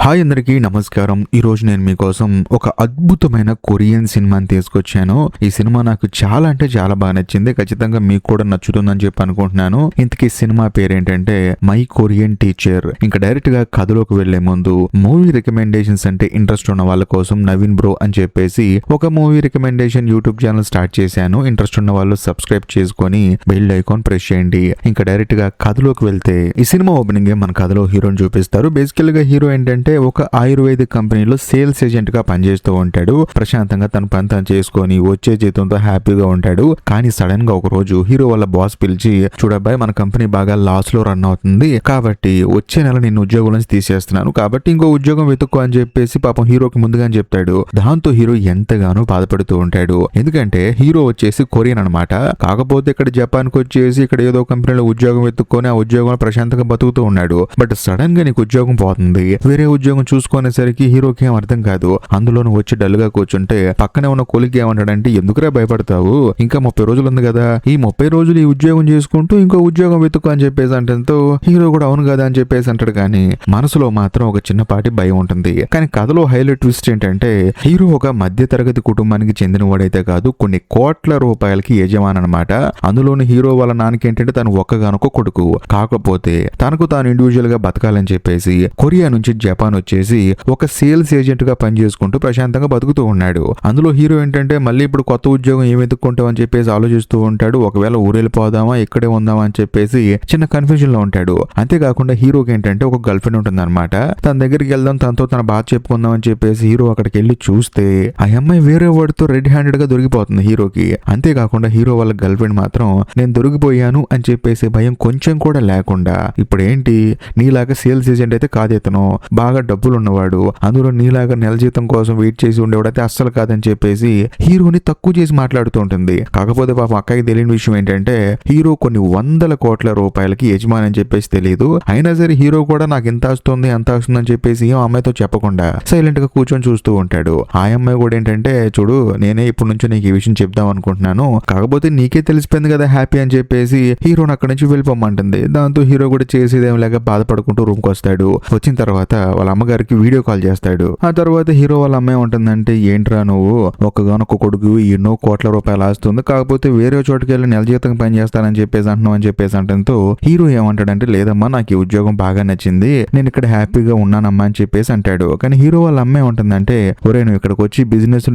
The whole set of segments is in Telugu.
హాయ్ అందరికీ నమస్కారం. ఈరోజు నేను మీకోసం ఒక అద్భుతమైన కొరియన్ సినిమాని తీసుకొచ్చాను. ఈ సినిమా నాకు చాలా అంటే చాలా బాగా నచ్చింది. ఖచ్చితంగా మీకు కూడా నచ్చుతుందని చెప్పి అనుకుంటున్నాను. ఇంతకీ సినిమా పేరేంటంటే మై కొరియన్ టీచర్. ఇంకా డైరెక్ట్ గా కథలోకి వెళ్లే ముందు మూవీ రికమెండేషన్స్ అంటే ఇంట్రెస్ట్ ఉన్న వాళ్ళ కోసం నవీన్ బ్రో అని చెప్పేసి ఒక movie recommendation YouTube channel start చేశాను. ఇంట్రెస్ట్ ఉన్న వాళ్ళు సబ్స్క్రైబ్ చేసుకొని బెల్ ఐకాన్ ప్రెస్ చేయండి. ఇంకా డైరెక్ట్ గా కథలోకి వెళ్తే ఈ సినిమా ఓపెనింగ్ మన కథలో హీరోని చూపిస్తారు. బేసికల్ గా హీరో ఏంటంటే ఒక ఆయుర్వేదిక్ కంపెనీలో సేల్స్ ఏజెంట్ గా పనిచేస్తూ ఉంటాడు. ప్రశాంతంగా తన పని తను చేసుకొని వచ్చే జీతంతో హ్యాపీగా ఉంటాడు. కానీ సడన్ గా ఒక రోజు హీరో వాళ్ళ బాస్ పిలిచి, చూడబ్బాయి మన కంపెనీ బాగా లాస్ లో రన్ అవుతుంది, కాబట్టి వచ్చే నెల నిన్ను ఉద్యోగం నుంచి తీసేస్తున్నాను, కాబట్టి ఇంకో ఉద్యోగం వెతుక్కో అని చెప్పేసి పాపం హీరోకి ముందుగానే చెప్తాడు. దాంతో హీరో ఎంతగానో బాధపడుతూ ఉంటాడు. ఎందుకంటే హీరో వచ్చేసి కొరియన్ అనమాట. కాకపోతే ఇక్కడ జపాన్ కి వచ్చేసి ఇక్కడ ఏదో కంపెనీలో ఉద్యోగం వెతుక్కొని ఆ ఉద్యోగంలో ప్రశాంతంగా బతుకుతూ ఉన్నాడు. బట్ సడన్ గా నీకు ఉద్యోగం పోతుంది, వేరే ఉద్యోగం చూసుకునేసరికి హీరోకి ఏం అర్థం కాదు. అందులోను వచ్చి డల్ గా కూర్చుంటే పక్కనే ఉన్న కొలికి ఏమంటాడంటే, ఎందుకురా భయపడతావు, ఇంకా 30 రోజులు ఉంది కదా, ఈ 30 రోజులు ఈ ఉద్యోగం చేసుకుంటూ ఇంకో ఉద్యోగం వెతుక్కో అని చెప్పేసి అంటంతో హీరో కూడా అవును కదా అని చెప్పేసి అంటాడు. కానీ మనసులో మాత్రం ఒక చిన్నపాటి భయం ఉంటుంది. కానీ కథలో హైలైట్ ట్విస్ట్ ఏంటంటే హీరో ఒక మధ్య తరగతి కుటుంబానికి చెందిన వాడైతే కాదు, కొన్ని కోట్ల రూపాయలకి యజమాని అనమాట. అందులోని హీరో వాళ్ళ నాన్నకి ఏంటంటే తను ఒక్కగానొక్క కొడుకు. కాకపోతే తనకు తాను ఇండివిజువల్ గా బతకాలని చెప్పేసి కొరియా నుంచి జపాన్ వచ్చేసి ఒక సేల్స్ ఏజెంట్ గా పనిచేసుకుంటూ ప్రశాంతంగా బతుకుతూ ఉన్నాడు. అందులో హీరో ఏంటంటే మళ్ళీ ఇప్పుడు కొత్త ఉద్యోగం ఏమి ఎత్తుక్కుంటాం అని చెప్పేసి ఆలోచిస్తూ ఉంటాడు. ఒకవేళ ఊరెళ్ళిపోదామా ఇక్కడే ఉందామా అని చెప్పేసి చిన్న కన్ఫ్యూజన్ లో ఉంటాడు. అంతేకాకుండా హీరోకి ఏంటంటే ఒక గర్ల్ ఫ్రెండ్ ఉంటుంది అనమాట. తన దగ్గరికి వెళ్దాం, తనతో తన బాధ చెప్పుకుందాం అని చెప్పేసి హీరో అక్కడికి వెళ్ళి చూస్తే ఆ అమ్మాయి వేరే వాడితో రెడ్ హ్యాండెడ్ గా దొరికిపోతుంది హీరోకి. అంతేకాకుండా హీరో వాళ్ళ గర్ల్ ఫ్రెండ్ మాత్రం నేను దొరికిపోయాను అని చెప్పేసి భయం కొంచెం కూడా లేకుండా, ఇప్పుడు ఏంటి నీలాగా సేల్స్ ఏజెంట్ అయితే కాదేతను, బాగా డబ్బులు ఉన్నవాడు, అందులో నీలాగా నెల జీతం కోసం వెయిట్ చేసి ఉండేవాడైతే అస్సలు కాదని చెప్పేసి హీరోని తక్కువ చేసి మాట్లాడుతూ ఉంటుంది. కాకపోతే పాపం అక్కకి తెలియని విషయం ఏంటంటే హీరో కొన్ని 100 కోట్ల రూపాయలకి యజమాని అని చెప్పేసి తెలియదు. అయినా సరే హీరో కూడా నాకు ఇంత వస్తుంది అంత వస్తుంది అని చెప్పేసి ఏం అమ్మాయితో చెప్పకుండా సైలెంట్ గా కూర్చొని చూస్తూ ఉంటాడు. ఆ అమ్మాయి కూడా ఏంటంటే, చూడు నేనే ఇప్పటి నుంచి నీకు ఈ విషయం చెప్దాం అనుకుంటున్నాను, కాకపోతే నీకే తెలిసిపోయింది కదా హ్యాపీ అని చెప్పేసి హీరోని అక్కడి నుంచి వెళ్ళిపోమంటుంది. దాంతో హీరో కూడా చేసేదేం లేక బాధపడుకుంటూ రూమ్ కి వస్తాడు. వచ్చిన తర్వాత వాళ్ళ అమ్మగారికి వీడియో కాల్ చేస్తాడు. ఆ తర్వాత హీరో వాళ్ళ అమ్మాయి ఉంటుందంటే, ఏంట్రా నువ్వు ఒక్కగానొక్క కొడుకు ఎన్నో కోట్ల రూపాయలు ఆస్తుంది, కాకపోతే వేరే చోటుకి వెళ్ళి నెల జీతం పని చేస్తానని చెప్పేసి అంటున్నావు అని చెప్పేసి అంటంతో హీరో ఏమంటాడంటే, లేదమ్మా నాకు ఈ ఉద్యోగం బాగా నచ్చింది, నేను ఇక్కడ హ్యాపీగా ఉన్నానమ్మా అని చెప్పేసి అంటాడు. కానీ హీరో వాళ్ళ అమ్మాయి ఉంటుందంటే, ఒరే నువ్వు ఇక్కడికి వచ్చి బిజినెస్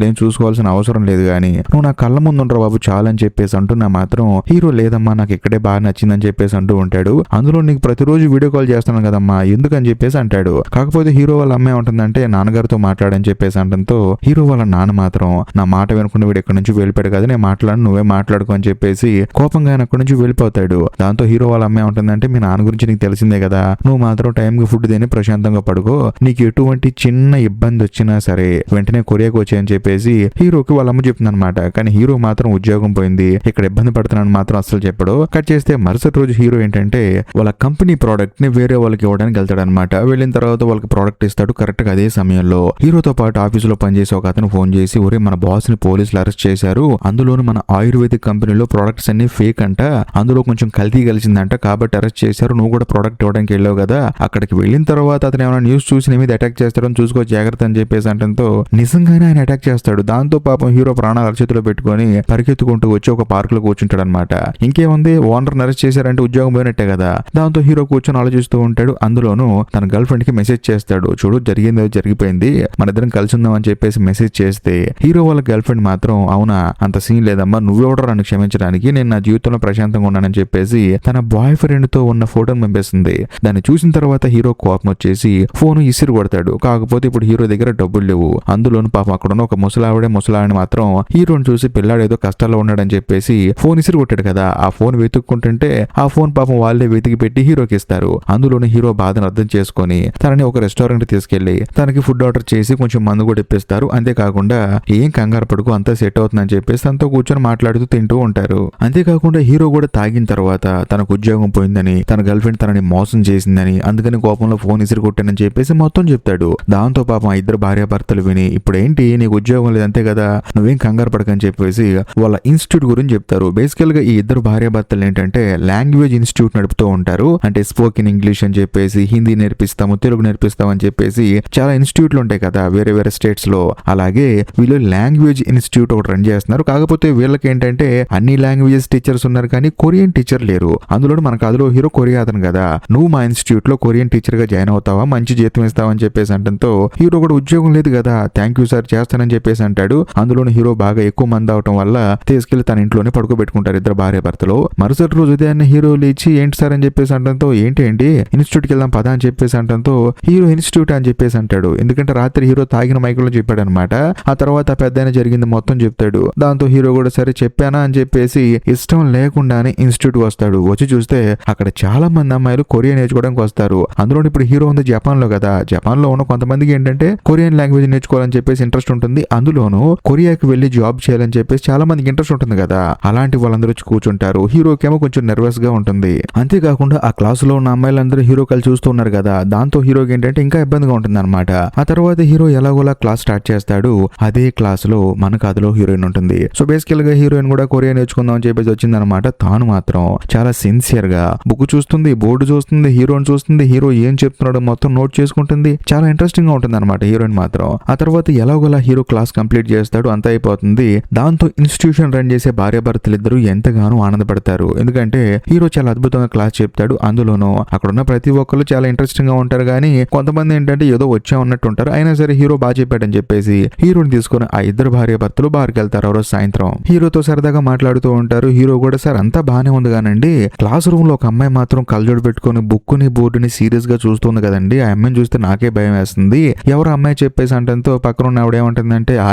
ఏం చూసుకోవాల్సిన అవసరం లేదు, కానీ నువ్వు నా కళ్ళ ముందు ఉండరు బాబు చాలు అని చెప్పేసి అంటున్నా మాత్రం హీరో లేదమ్మా నాకు ఇక్కడే బాగా నచ్చిందని చెప్పేసి అంటూ ఉంటాడు. అందులో నీకు ప్రతిరోజు వీడియో కాల్ చేస్తాను కదమ్మా ఎందుకని చెప్పేసి అంటాడు. కాకపోతే హీరో వాళ్ళ అమ్మాయి ఉంటుందంటే, నాన్నగారితో మాట్లాడని చెప్పేసి అంటంతో హీరో వాళ్ళ నాన్న మాత్రం నా మాట వినుకుని వీడు ఎక్కడి నుంచి వెళ్ళిపోయాడు కదా, నేను మాట్లాడు నువ్వే మాట్లాడుకో అని చెప్పేసి కోపంగా ఆయన అక్కడి నుంచి వెళ్ళిపోతాడు. దాంతో హీరో వాళ్ళ అమ్మాయి ఉంటుందంటే, మీ నాన్న గురించి నీకు తెలిసిందే కదా, నువ్వు మాత్రం టైంకి ఫుడ్ తిని ప్రశాంతంగా పడుకో, నీకు ఎటువంటి చిన్న ఇబ్బంది వచ్చినా సరే వెంటనే కొరియాకి వచ్చాయని చెప్పేసి హీరోకి వాళ్ళ అమ్మ చెప్తుంది అనమాట. కానీ హీరో మాత్రం ఉద్యోగం పోయింది, ఇక్కడ ఇబ్బంది పడుతున్నాను మాత్రం అస్సలు చెప్పడు. కట్ చేస్తే మరుసటి రోజు హీరో ఏంటంటే వాళ్ళ కంపెనీ ప్రోడక్ట్ ని వేరే వాళ్ళకి ఇవ్వడానికి వెళ్తాడు అనమాట. వెళ్ళిన తర్వాత వాళ్ళకి ప్రోడక్ట్ ఇస్తాడు. కరెక్ట్ గా అదే సమయంలో హీరోతో పాటు ఆఫీసులో పనిచేసే ఒక అతను ఫోన్ చేసి, ఒరే మన బాస్ ని పోలీసులు అరెస్ట్ చేశారు, అందులోను మన ఆయుర్వేదిక్ కంపెనీలో ప్రొడక్ట్స్ అన్ని ఫేక్ అంట, అందులో కొంచెం కల్తీ కలిసిందంట, కాబట్టి అరెస్ట్ చేశారు, నువ్వు కూడా ప్రొడక్ట్ ఇవ్వడానికి వెళ్ళావు కదా, అక్కడికి వెళ్ళిన తర్వాత అతను ఏమైనా న్యూస్ చూసి నీ మీద అటాక్ చేస్తాడని చూసుకో జాగ్రత్త అని చెప్పేసి అంటంతో నిజంగానే ఆయన అటాక్ చేస్తాడు. దాంతో పాపం హీరో ప్రాణాలు అరచేతిలో పెట్టుకొని పరిగెత్తుకుంటూ వచ్చి ఒక పార్క్ లో కూర్చుంటాడు అనమాట. ఇంకేముంది ఓనర్ అరెస్ట్ చేశారంటే ఉద్యోగం పోయినట్టే కదా. దాంతో హీరో కూర్చొని ఆలోచిస్తూ ఉంటాడు. అందులోనూ తన గర్ల్ ఫ్రెండ్ కి మెసేజ్ చేస్తాడు, చూడు జరిగిందో జరిగిపోయింది మన ఇద్దరం కలిసి ఉందాం అని చెప్పేసి మెసేజ్ చేస్తే హీరో వాళ్ళ గర్ల్ ఫ్రెండ్ మాత్రం, అవునా అంత సీన్ లేదమ్మా, నువ్వెవడో నన్ను క్షమించడానికి, నేను నా జీవితంలో ప్రశాంతంగా ఉన్నానని చెప్పేసి తన బాయ్ ఫ్రెండ్ తో ఉన్న ఫోటోని పంపిస్తుంది. దాన్ని చూసిన తర్వాత హీరో కోపం వచ్చేసి ఫోన్ ఇసిరి కొడతాడు. కాకపోతే ఇప్పుడు హీరో దగ్గర డబ్బులు లేవు. అందులోను పాపం అక్కడ ఉన్న ఒక ముసలావిడ మాత్రం హీరోని చూసి పిల్లాడు ఏదో కష్టాల్లో ఉన్నాడని చెప్పేసి ఫోన్ ఇసిరి కొట్టాడు కదా, ఆ ఫోన్ వెతుక్కుంటుంటే ఆ ఫోన్ పాపం వాళ్ళే వెతికి పెట్టి హీరోకి ఇస్తారు. అందులోని హీరో బాధను అర్థం చేసుకొని తనని ఒక రెస్టారెంట్ తీసుకెళ్లి తనకి ఫుడ్ ఆర్డర్ చేసి కొంచెం మందు కూడా ఇప్పిస్తారు. అంతేకాకుండా ఏం కంగారు పడుకు అంతా సెట్ అవుతుందని చెప్పేసి తనతో కూర్చొని మాట్లాడుతూ తింటూ ఉంటారు. అంతేకాకుండా హీరో కూడా తాగిన తర్వాత తనకు ఉద్యోగం పోయిందని, తన గర్ల్ ఫ్రెండ్ తనని మోసం చేసిందని, అందుకని కోపంలో ఫోన్ ఇసిరి కొట్టానని చెప్పేసి మొత్తం చెప్తాడు. దాంతో పాపం ఆ ఇద్దరు భార్యాభర్తలు విని, ఇప్పుడు ఏంటి నీకు ఉద్యోగం లేదు అంతే కదా, నువ్వేం కంగారు పడకని చెప్పేసి వాళ్ళ ఇన్స్టిట్యూట్ గురించి చెప్తారు. బేసికల్ గా ఈ ఇద్దరు భార్యాభర్తలు ఏంటంటే లాంగ్వేజ్ ఇన్స్టిట్యూట్ నడుపుతూ ఉంటారు. అంటే స్పోకెన్ ఇంగ్లీష్ అని చెప్పేసి హిందీ నేర్పిస్తాము, తెలుగు నేర్పిస్తామని చెప్పేసి చాలా ఇన్స్టిట్యూట్లు ఉంటాయి కదా వేరే వేరే స్టేట్స్ లో. అలాగే వీళ్ళు లాంగ్వేజ్ ఇన్స్టిట్యూట్ ఒకటి రన్ చేస్తున్నారు. కాకపోతే వీళ్ళకి ఏంటంటే అన్ని లాంగ్వేజెస్ టీచర్స్ ఉన్నారు కానీ కొరియన్ టీచర్ లేరు. అందులో మన కథలో హీరో కొరియా అతను కదా, నువ్వు మా ఇన్స్టిట్యూట్ లో కొరియన్ టీచర్ గా జాయిన్ అవుతావా, మంచి జీతం ఇస్తావని చెప్పేసి అంటంతో హీరో కూడా ఉద్యోగం లేదు కదా, థ్యాంక్ యూ సార్ చేస్తానని చెప్పేసి అంటాడు. అందులోని హీరో బాగా ఎక్కువ మంది అవటం వల్ల తీసుకెళ్లి తన ఇంట్లోనే పడుకోబెట్టుకుంటారు ఇద్దరు భార్య భర్తలు. మరుసటి రోజు ఉదయాన్నే హీరో లేచి ఏంటి సార్ అని చెప్పేసి అంటంతో ఏంటి ఇన్స్టిట్యూట్ కి వెళ్దాం పదా అని చెప్పేసి అంటంతో హీరో ఇన్స్టిట్యూట్ అని చెప్పేసి అంటాడు. ఎందుకంటే రాత్రి హీరో తాగిన మైకులో చెప్పాడు అనమాట. ఆ తర్వాత పెద్ద జరిగింది మొత్తం చెప్తాడు. దాంతో హీరో కూడా సరే చెప్పానా అని చెప్పేసి ఇష్టం లేకుండానే ఇన్స్టిట్యూట్ వస్తాడు. వచ్చి చూస్తే అక్కడ చాలా మంది అమ్మాయిలు కొరియన్ నేర్చుకోవడానికి వస్తారు. అందులో ఇప్పుడు హీరో ఉంది జపాన్ లో కదా, జపాన్ లో ఉన్న కొంతమందికి ఏంటంటే కొరియన్ లాంగ్వేజ్ నేర్చుకోవాలని చెప్పేసి ఇంట్రెస్ట్ ఉంటుంది. అందులోనూ కొరియాకి వెళ్లి జాబ్ చేయాలని చెప్పేసి చాలా మందికి ఇంట్రెస్ట్ ఉంటుంది కదా, అలాంటి వాళ్ళందరూ వచ్చి కూర్చుంటారు. హీరోకేమో కొంచెం నర్వస్ గా ఉంటుంది. అంతేకాకుండా ఆ క్లాస్ లో ఉన్న అమ్మాయిలందరూ హీరో కలిసి చూస్తూ ఉన్నారు కదా, దాంతో హీరోకి ఏంటంటే ఇంకా ఇబ్బందిగా ఉంటుంది అనమాట. ఆ తర్వాత హీరో ఎలాగోలా క్లాస్ స్టార్ట్ చేస్తాడు. అదే క్లాస్ లో మన కథలో హీరోయిన్ ఉంటుంది. సో బేసికల్ గా హీరోయిన్ కూడా కొరియా నేర్చుకుందాం అని చెప్పేసి వచ్చిందనమాట. తాను మాత్రం చాలా సిన్సియర్ గా బుక్ చూస్తుంది, బోర్డు చూస్తుంది, హీరోని చూస్తుంది, హీరో ఏం చెప్తున్నాడో మొత్తం నోట్ చేసుకుంటుంది. చాలా ఇంట్రెస్టింగ్ గా ఉంటుంది అనమాట హీరోయిన్ మాత్రం. ఆ తర్వాత ఎలాగోలా హీరో క్లాస్ కంప్లీట్ చేస్తాడు, అంతా అయిపోతుంది. దాంతో ఇన్స్టిట్యూషన్ రన్ చేసే భార్యాభర్తలిద్దరూ ఎంతగానో ఆనందపడతారు. ఎందుకంటే హీరో చాలా అద్భుతంగా క్లాస్ చెప్తాడు. అందులోనూ అక్కడ ఉన్న ప్రతి ఒక్కరు చాలా ఇంట్రెస్టింగ్ గా ఉంటారు. కానీ కొంతమంది ఏంటంటే ఏదో వచ్చా ఉన్నట్టు ఉంటారు. అయినా సరే హీరో బాగా చెప్పాడని చెప్పేసి హీరోని తీసుకుని ఆ ఇద్దరు భార్యాభర్తలు బార్కి వెళ్తారు. ఆ రోజు సాయంత్రం హీరోతో సరదాగా మాట్లాడుతూ ఉంటారు. హీరో కూడా సార్ అంతా బానే ఉంది కానండి, క్లాస్ రూమ్ లో ఒక అమ్మాయి మాత్రం కళ్ళజోడు పెట్టుకుని బుక్కుని బోర్డుని సీరియస్ గా చూస్తుంది కదండి, ఆ అమ్మాయిని చూస్తే నాకే భయం వేస్తుంది. ఎవరు అమ్మాయి చెప్పేసి అంటంతో పక్కన ఉన్న ఆవిడ ఏమంటుందంటే ఆ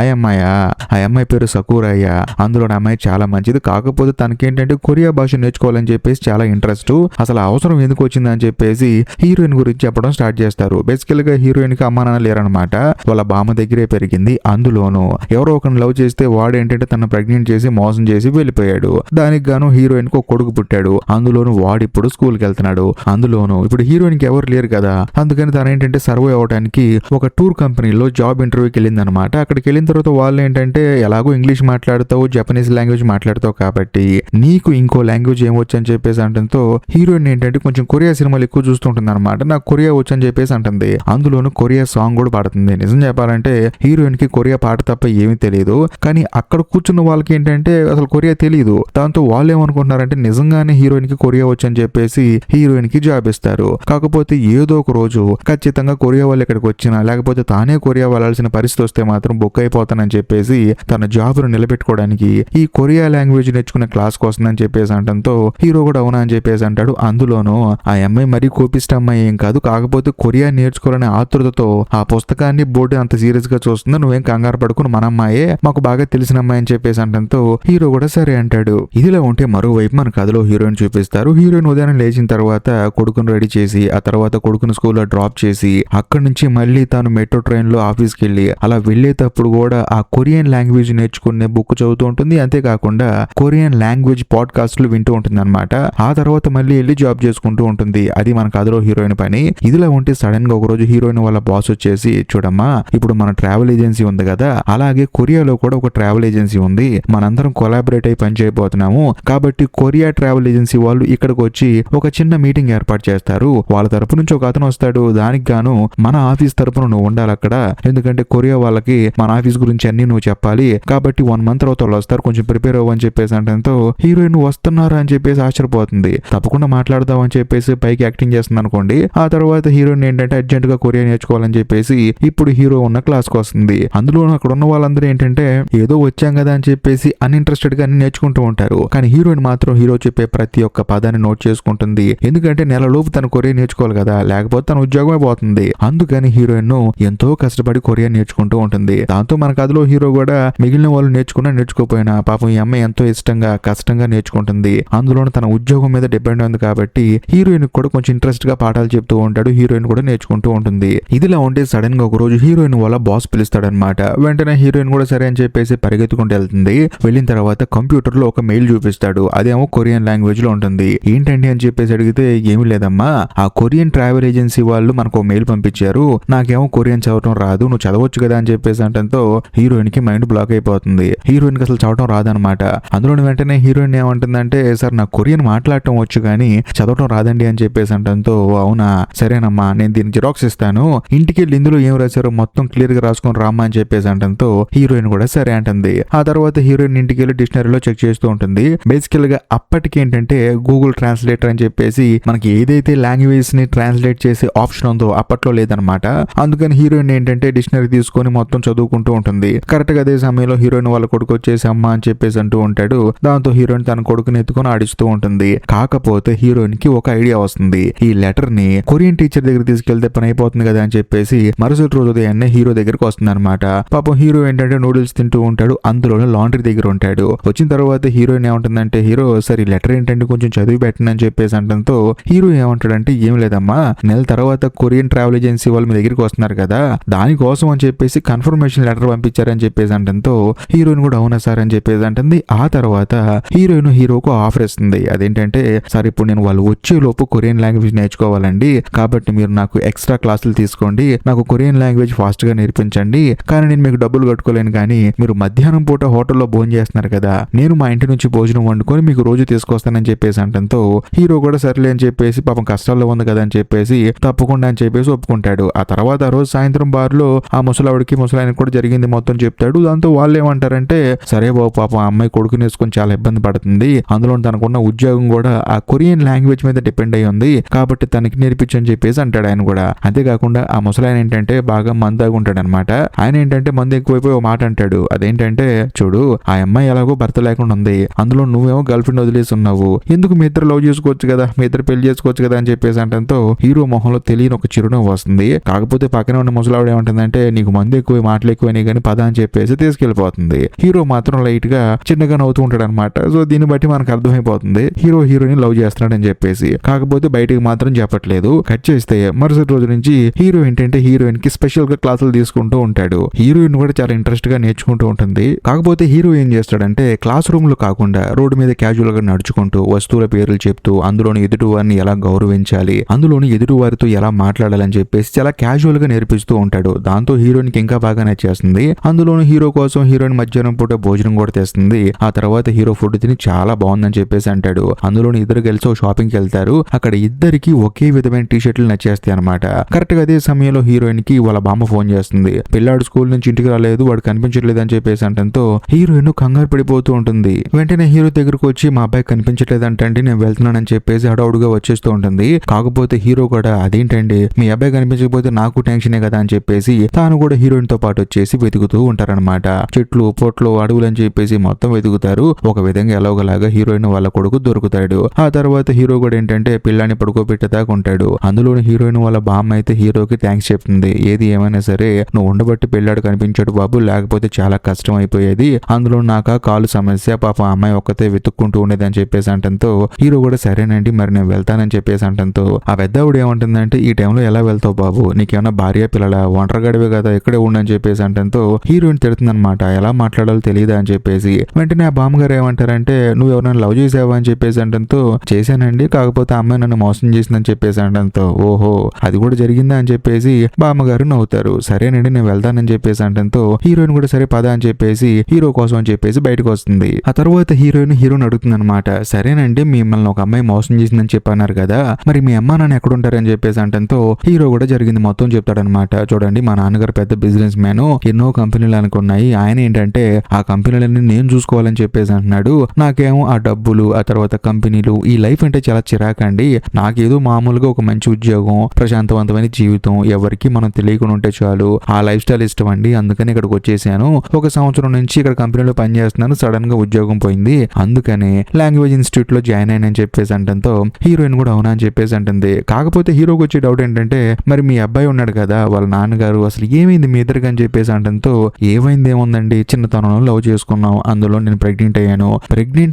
అమ్మాయి పేరు సకూరయ్య, అందులో అమ్మాయి చాలా మంచిది, కాకపోతే తనకేంటంటే కొరియా భాష నేర్చుకోవాలని చెప్పేసి చాలా ఇంట్రెస్ట్, అసలు అవసరం ఎందుకు వచ్చింది అని చెప్పేసి హీరోయిన్ గురించి చెప్పడం స్టార్ట్ చేస్తారు. బేసికల్ గా హీరోయిన్ కి అమ్మా నాన్న లేరనమాట, వాళ్ళ బామ్మ దగ్గరే పెరిగింది. అందులోనూ ఎవరో ఒకరిని లవ్ చేస్తే వాడు ఏంటంటే తన ప్రెగ్నెంట్ చేసి మోసం చేసి వెళ్ళిపోయాడు. దానికి గాను హీరోయిన్ కు ఒక కొడుకు పుట్టాడు. అందులోను వాడిప్పుడు స్కూల్ కి వెళ్తున్నాడు. అందులోను ఇప్పుడు హీరోయిన్ కి ఎవరు లేరు కదా, అందుకని తను ఏంటంటే సర్వే అవడానికి ఒక టూర్ కంపెనీలో జాబ్ ఇంటర్వ్యూకి వెళ్ళింది అనమాట. అక్కడికి వెళ్ళిన తర్వాత వాళ్ళు ఏంటంటే ఎలాగో ఇంగ్లీష్ మాట్లాడుతావు, జపనీస్ లాంగ్వేజ్ మాట్లాడుతావు కాబట్టి నీకు ఇంకో లాంగ్వేజ్ ఏమొచ్చు అని చెప్పేసి అంటంతో హీరోయిన్ ఏంటంటే కొంచెం కొరియా సినిమాలు ఎక్కువ చూస్తుంటుంది అనమాట. నాకు కొరియా వచ్చు అని చెప్పేసి అంటుంది. అందులోను కొరియా సాంగ్ కూడా పాడుతుంది. నిజం చెప్పాలంటే హీరోయిన్ కి కొరియా పాట తప్ప ఏమీ తెలియదు. కానీ అక్కడ కూర్చున్న వాళ్ళకి ఏంటంటే అసలు కొరియా తెలియదు. దాంతో వాళ్ళు ఏమనుకుంటున్నారంటే నిజంగానే హీరోయిన్ కి కొరియా వచ్చు అని చెప్పేసి హీరోయిన్ కి జాబ్ ఇస్తారు. కాకపోతే ఏదో ఒక రోజు ఖచ్చితంగా కొరియా వాళ్ళు ఇక్కడికి వచ్చినా లేకపోతే తానే కొరియా వెళ్ళాల్సిన పరిస్థితి వస్తే మాత్రం బుక్ అయిపోతానని చెప్పేసి తన జాబ్ ను నిలబెట్టుకోవడానికి ఈ కొరియా లాంగ్వేజ్ నేర్చుకునే క్లాస్ వస్తుందని చెప్పేసి అంటంతో హీరో కూడా అవునా అని చెప్పేసి అంటాడు. అందులోనూ ఆ అమ్మాయి మరీ కోపిష్ట అమ్మాయి ఏం కాదు, కాకపోతే కొరియా నేర్చుకోవాలనే ఆతృతతో ఆ పుస్తకాన్ని బోర్డు అంత సీరియస్ గా చూస్తుంది. నువ్వేం కంగారు పడుకుని మన అమ్మాయే, మాకు బాగా తెలిసిన అమ్మాయి అని చెప్పేసి అంటంతో హీరో కూడా సరే అంటాడు. ఇదిలా ఉంటే మరోవైపు మన కథలో హీరోయిన్ చూపిస్తారు. హీరోయిన్ ఉదయం లేచిన తర్వాత కొడుకును రెడీ చేసి ఆ తర్వాత కొడుకును స్కూల్లో డ్రాప్ చేసి అక్కడి నుంచి మళ్ళీ తాను మెట్రో ట్రైన్ లో ఆఫీస్కి వెళ్ళి అలా వెళ్లేటప్పుడు కూడా ఆ కొరియన్ లాంగ్వేజ్ నేర్చుకునే బుక్ చదువుతూ ఉంటుంది. అంతేకాకుండా కొరియన్ లాంగ్వేజ్ పాడ్కాస్ట్లు వింటూ ఉంటుంది అనమాట. ఆ తర్వాత మళ్ళీ వెళ్ళి జాబ్ చేసుకుంటూ ఉంటుంది. అది మన కథలో హీరోయిన్ పని. ఇదిలా ఉంటే సడన్ గా ఒక రోజు హీరోయిన్ వాళ్ళ బాస్ వచ్చేసి చూడమ్మా, ఇప్పుడు మన ట్రావెల్ ఏజెన్సీ ఉంది కదా, అలాగే కొరియాలో కూడా ఒక ట్రావెల్ ఏజెన్సీ ఉంది, మనందరం కొలాబరేట్ అయి పని చేయబోతున్నాము. కాబట్టి కొరియా ట్రావెల్ ఏజెన్సీ వాళ్ళు ఇక్కడికి వచ్చి ఒక చిన్న మీటింగ్ ఏర్పాటు చేస్తారు. వాళ్ళ తరపు నుంచి ఒక అతను వస్తాడు. దానికి గాను మన ఆఫీస్ తరపున నువ్వు ఉండాలి అక్కడ, ఎందుకంటే కొరియా వాళ్ళకి మన ఆఫీస్ గురించి అన్ని నువ్వు చెప్పాలి. కాబట్టి 1 month తర్వాత వాళ్ళు వస్తారు, కొంచెం ప్రిపేర్ అవ్వని చెప్పేసి అంటంతో హీరోయిన్ వస్తున్నారా అని చెప్పేసి ఆశ్చర్యపోతుంది. తప్పకుండా మాట్లాడదాం అని చెప్పేసి పైకి యాక్టింగ్ చేస్తుంది అనుకోండి. ఆ తర్వాత హీరోయిన్ ఏంటంటే అర్జెంట్ గా కొరియా నేర్చుకోవాలని చెప్పేసి ఇప్పుడు హీరో ఉన్న క్లాస్ కు వస్తుంది. అందులో అక్కడ ఉన్న వాళ్ళందరూ ఏంటంటే ఏదో వచ్చాం కదా అని చెప్పేసి అన్ఇంట్రెస్టెడ్ గా అన్ని నేర్చుకుంటూ ఉంటారు. కానీ హీరోయిన్ మాత్రం హీరో చెప్పే ప్రతి ఒక్క పదాన్ని నోట్ చేసుకుంటుంది. ఎందుకంటే నెలలోపు తను కొరియా నేర్చుకోవాలి కదా, లేకపోతే తన ఉద్యోగమే పోతుంది. అందుకని హీరోయిన్ ఎంతో కష్టపడి కొరియా నేర్చుకుంటూ ఉంటుంది. దాంతో మన కథలో హీరో కూడా మిగిలిన వాళ్ళు నేర్చుకోపోయినా పాపం ఈ అమ్మాయి ఎంతో ఇష్టంగా కష్టంగా నేర్చుకుంటుంది. అందులోనే తన ఉద్యోగం మీద డిపెండ్ ఉంది కాబట్టి హీరోయిన్ కూడా కొంచెం ఇంట్రెస్ట్ గా పాఠాలు చెప్తూ ఉంటాడు. హీరోయిన్ కూడా నేర్చుకుంటూ ఉంటుంది. ఇదిలా ఉంటే సడన్ గా ఒక రోజు హీరోయిన్ వాళ్ళ బాస్ పిలుస్తాడనమాట. వెంటనే హీరోయిన్ కూడా సరే అని చెప్పేసి పరిగెత్తుకుంటూ వెళ్తుంది. వెళ్ళిన తర్వాత కంప్యూటర్ లో ఒక మెయిల్ చూపిస్తాడు. అదేమో కొరియన్ లాంగ్వేజ్ లో ఉంటుంది. ఏంటండి అని చెప్పేసి అడిగితే ఏమీ లేదమ్మా, ఆ కొరియన్ ట్రావెల్ ఏజెన్సీ వాళ్ళు మనకు మెయిల్ పంపించారు, నాకేమో కొరియన్ చదవటం రాదు, నువ్వు చదవచ్చు కదా అని చెప్పేసి అంటంతో హీరోయిన్ కి మైండ్ బ్లాక్ అయిపోతుంది. హీరోయిన్ కి అసలు చదవటం రాదనమాట. అందులో వెంటనే హీరోయిన్ ఏమంటుందంటే సార్ నాకు కొరియన్ మాట్లాడటం వచ్చు కానీ చదవటం రాదండి అని చెప్పేసి అంటంతో అవునా సరేనమ్మా అమ్మా, నేను దీని జిరాక్స్ ఇస్తాను, ఇంటికి వెళ్ళి ఇందులో ఏం రాశారో మొత్తం క్లియర్ గా రాసుకొని రామ్మా అని చెప్పేసి అంటంతో హీరోయిన్ కూడా సరే అంటుంది. ఆ తర్వాత హీరోయిన్ ఇంటికి వెళ్ళి డిక్షనరీలో చెక్ చేస్తూ ఉంటుంది. బేసికల్ గా అప్పటికి ఏంటంటే గూగుల్ ట్రాన్స్లేటర్ అని చెప్పేసి మనకి ఏదైతే లాంగ్వేజ్ ని ట్రాన్స్లేట్ చేసే ఆప్షన్ ఉందో అప్పట్లో లేదనమాట. అందుకని హీరోయిన్ ఏంటంటే డిక్షనరీ తీసుకొని మొత్తం చదువుకుంటూ ఉంటుంది. కరెక్ట్ గా అదే సమయంలో హీరోయిన్ వాళ్ళ కొడుకు వచ్చేసి అమ్మ అని చెప్పేసి అంటూ ఉంటాడు. దాంతో హీరోయిన్ తన కొడుకుని ఎత్తుకొని ఆడిస్తూ ఉంటుంది. కాకపోతే హీరోయిన్ కి ఒక ఐడియా వస్తుంది. ఈ లెటర్ ని కొరియన్ టీచర్ దగ్గర తీసుకెళ్తే పని అయిపోతుంది కదా అని చెప్పేసి మరుసటి రోజు ఉదయాన్నే హీరో దగ్గరకు వస్తుంది అనమాట. పాపం హీరో ఏంటంటే నూడిల్స్ తింటూ ఉంటాడు. అందులోనే లాండ్రీ దగ్గర ఉంటాడు. వచ్చిన తర్వాత హీరోయిన్ ఏమంటుందంటే, హీరో సరే లెటర్ ఏంటంటే కొంచెం చదివి పెట్టండి అని చెప్పేసి అంటంతో హీరో ఏమంటాడంటే, ఏం లేదమ్మా, నెల తర్వాత కొరియన్ ట్రావెల్ ఏజెన్సీ వాళ్ళు మీ దగ్గరికి వస్తున్నారు కదా, దానికోసం అని చెప్పేసి కన్ఫర్మేషన్ లెటర్ పంపించారని చెప్పేసి అంటంతో హీరోయిన్ కూడా అవునా సార్ అని చెప్పేసి అంటుంది. ఆ తర్వాత హీరోయిన్ హీరోకు ఆఫర్ ఇస్తుంది. అదేంటంటే, సార్ ఇప్పుడు నేను వాళ్ళు వచ్చే లోపు కొరియన్ లాంగ్వేజ్ నేర్చుకోవాలండి, కాబట్టి మీరు నాకు ఎక్స్ట్రా క్లాసులు తీసుకోండి, నాకు కొరియన్ లాంగ్వేజ్ ఫాస్ట్ గా నేర్పించండి, కానీ నేను మీకు డబ్బులు కట్టుకోలేను, కానీ మీరు మధ్యాహ్నం పూట హోటల్లో భోజనం చేస్తున్నారు కదా, నేను మా ఇంటి నుంచి భోజనం వండుకొని మీకు రోజు తీసుకొస్తానని చెప్పేసి అంటంతో హీరో కూడా సర్లే అని చెప్పేసి పాపం కష్టాల్లో ఉంది కదా అని చెప్పేసి తప్పకుండా అని చెప్పేసి ఒప్పుకుంటాడు. ఆ తర్వాత ఆ రోజు సాయంత్రం బార్ లో ఆ ముసలావిడికి ముసలాయనకి కూడా జరిగింది మొత్తం చెప్తాడు. దాంతో వాళ్ళు ఏమంటారంటే, సరే బాబు పాపం ఆ అమ్మాయి కొడుకుని వేసుకొని చాలా ఇబ్బంది పడుతుంది, అందులో తనకున్న ఉద్యోగం కూడా ఆ కొరియన్ లాంగ్వేజ్ మీద డిపెండ్ అయి ఉంది, కాబట్టి తనకి నేర్పించని చెప్పేసి అంటాడు ఆయన కూడా. అంతేకాకుండా ఆ ముసలాయన ఏంటంటే బాగా మందాగా ఉంటాడు అనమాట. ఆయన ఏంటంటే మందు ఎక్కువైపోయి ఒక మాట అంటాడు. అదేంటంటే, చూడు ఆ అమ్మాయి ఎలాగో భర్త లేకుండా ఉంది, అందులో నువ్వేమో గర్ల్ ఫ్రెండ్ వదిలేసి ఉన్నావు, ఎందుకు మీ ఇద్దరు లవ్ చేసుకోవచ్చు కదా, మీ ఇద్దరు పెళ్లి చేసుకోవచ్చు కదా అని చెప్పేసి అంటంతో హీరో మొహంలో తెలియని ఒక చిరునవ్వు వస్తుంది. కాకపోతే పక్కన ఉన్న ముసలావిడ ఏమంటుందంటే, నీకు మందు ఎక్కువ మాటలు ఎక్కువైనా కానీ పద అని చెప్పేసి తీసుకెళ్లిపోతుంది. హీరో మాత్రం లైట్ గా చిన్నగా నవ్వుతూ ఉంటాడు అనమాట. సో దీన్ని బట్టి మనకు అర్థమైపోతుంది హీరో హీరోయిన్ లవ్ చేస్తున్నాడని చెప్పేసి. కాకపోతే బయటికి మాత్రం చెప్పట్లేదు. కట్ చేస్తే మరుసటి రోజు నుంచి హీరో ఏంటంటే హీరోయిన్ కి స్పెషల్ గా క్లాసులు తీసుకుంటూ ఉంటాడు. హీరోయిన్ కూడా చాలా ఇంట్రెస్ట్ గా నేర్చుకుంటూ ఉంటుంది. కాకపోతే హీరో ఏం చేస్తాడంటే, క్లాస్ రూమ్ లో కాకుండా రోడ్డు మీద క్యాజువల్ గా నడుచుకుంటూ వస్తువుల పేర్లు చెప్తూ అందులోని ఎదుటి వారిని ఎలా గౌరవించాలి, అందులోని ఎదుటి వారితో ఎలా మాట్లాడాలని చెప్పేసి చాలా క్యాజువల్ గా నేర్పిస్తూ ఉంటాడు. దాంతో హీరోయిన్ కి ఇంకా బాగా నచ్చేస్తుంది. అందులోని హీరో కోసం హీరోయిన్ మధ్యాహ్నం పూట భోజనం కూడా తెస్తుంది. ఆ తర్వాత హీరో ఫుడ్ తిని చాలా బాగుందని చెప్పేసి అంటాడు. అందులోని ఇద్దరు కలిసి షాపింగ్ కి వెళ్తారు. అక్కడ ఇద్దరికి ఒకే విధమైన టీ షర్ట్లు నచ్చేస్తాయి అనమాట. కరెక్ట్ గా అదే సమయంలో హీరోయిన్ కి వాళ్ళ బామ్మ ఫోన్ చేస్తుంది. పిల్లాడు స్కూల్ నుంచి ఇంటికి రాలేదు, వాడు కనిపించట్లేదు అని చెప్పేసి అంటంతో హీరోయిన్ కంగారు పడిపోతూ ఉంటుంది. వెంటనే హీరో దగ్గరకు వచ్చి, మా అబ్బాయి కనిపించట్లేదు అంటే నేను వెళ్తున్నానని చెప్పేసి హడావుడుగా వచ్చేస్తూ ఉంటుంది. కాకపోతే హీరో కూడా, అదేంటండి మీ అబ్బాయి కనిపించకపోతే నాకు టెన్షనే కదా అని చెప్పేసి తాను కూడా హీరోయిన్ తో పాటు వచ్చేసి వెతుకుతూ ఉంటారనమాట. చెట్లు పొట్లు అడవులు అని చెప్పేసి మొత్తం వెతుకుతారు. ఒక విధంగా ఎలాగోలాగా హీరోయిన్ వాళ్ళ కొడుకు దొరుకుతాడు. ఆ తర్వాత హీరో కూడా ఏంటంటే పిల్లాన్ని పడుకోబెట్టేదాకా ఉంటాడు. అందులోని హీరోయిన్ వాళ్ళ బామ్మ అయితే హీరోకి థ్యాంక్స్ చెప్తుంది. ఏది ఏమైనా సరే నువ్వు ఉండబట్టి పిల్లాడు కనిపించాడు బాబు, లేకపోతే చాలా కష్టం అయిపోయేది, అందులో నాకు కాలు సమస్య, పాప అమ్మాయి ఒక్కతే వెతుక్కుంటూ ఉండేది అని చెప్పేసి అంటంతో హీరో కూడా సరేనండి మరి నేను వెళ్తానని చెప్పేసి అంటంతో ఆ పెద్దవిడ ఏమంటుందంటే, ఈ టైంలో ఎలా వెళ్తావు బాబు, నీకేమన్నా భార్య పిల్లల ఒంటరిగడివే కదా, ఇక్కడే ఉండని చెప్పేసి అంటంతో హీరోయిన్ తిడుతుందనమాట. ఎలా మాట్లాడాలో తెలియదా అని చెప్పేసి. వెంటనే ఆ బామ్మగారు ఏమంటారంటే, నువ్వు ఎవరైనా లవ్ చేసావా అని చెప్పేసి అంటంతో, చేశానండి, కాకపోతే ఆ అమ్మాయి నన్ను మోసం చేసిందని చెప్పేసి అంటంతో, ఓహో అది కూడా జరిగిందా అని చెప్పేసి బామ్మగారు నవ్వుతారు. సరేనండి నేను వెళ్తానని చెప్పేసి అంటంతో హీరోయిన్ కూడా సరే పద అని చెప్పేసి హీరో కోసం అని చెప్పేసి బయటకు వస్తుంది. ఆ తర్వాత హీరోయిన్ అడుగుతుంది అనమాట, సరేనండి మిమ్మల్ని ఒక అమ్మాయి మోసం చేసిందని చెప్పన్నారు కదా, మరి మీ అమ్మ నాన్న ఎక్కడుంటారని చెప్పేసి అంటంతో హీరో కూడా జరిగింది మొత్తం చెప్తాడనమాట. చూడండి మా నాన్నగారు పెద్ద బిజినెస్ మ్యాన్, ఎన్నో కంపెనీలు అనుకున్నాయి, ఆయన ఏంటంటే ఆ కంపెనీలన్నీ నేను చూసుకోవాలని చెప్పేసి అంటున్నాడు. నాకేమో ఆ డబ్బులు, ఆ తర్వాత కంపెనీలు, ఈ లైఫ్ అంటే చాలా చిరాకండి, నాకేదో మామూలుగా ఒక మంచి ఉద్యోగం, ప్రశాంతవంతమైన జీవితం, ఎవరికి మనం తెలియకుండా ఉంటే చాలు, ఆ లైఫ్ స్టైల్ ఇష్టం అండి, అందుకని ఇక్కడికి వచ్చేసాను, ఒక సంవత్సరం నుంచి ఇక్కడ కంపెనీలో పనిచేస్తున్నాను, సడన్ గా ఉద్యోగం పోయింది, అందుకని లాంగ్వేజ్ ఇన్స్టిట్యూట్ లో జాయిన్ అయ్యానని చెప్పేసి అంటంతో హీరోయిన్ కూడా అవునా అని చెప్పేసి అంటుంది. కాకపోతే హీరోకి వచ్చే డౌట్ ఏంటంటే, మరి మీ అబ్బాయి ఉన్నాడు కదా వాళ్ళ నాన్నగారు, అసలు ఏమైంది మీ ఇద్దరికి అని చెప్పేసి అంటంతో, ఏమైంది ఏముందండి, చిన్నతనంలో లవ్ చేసుకున్నాం, అందులో నేను ప్రెగ్నెంట్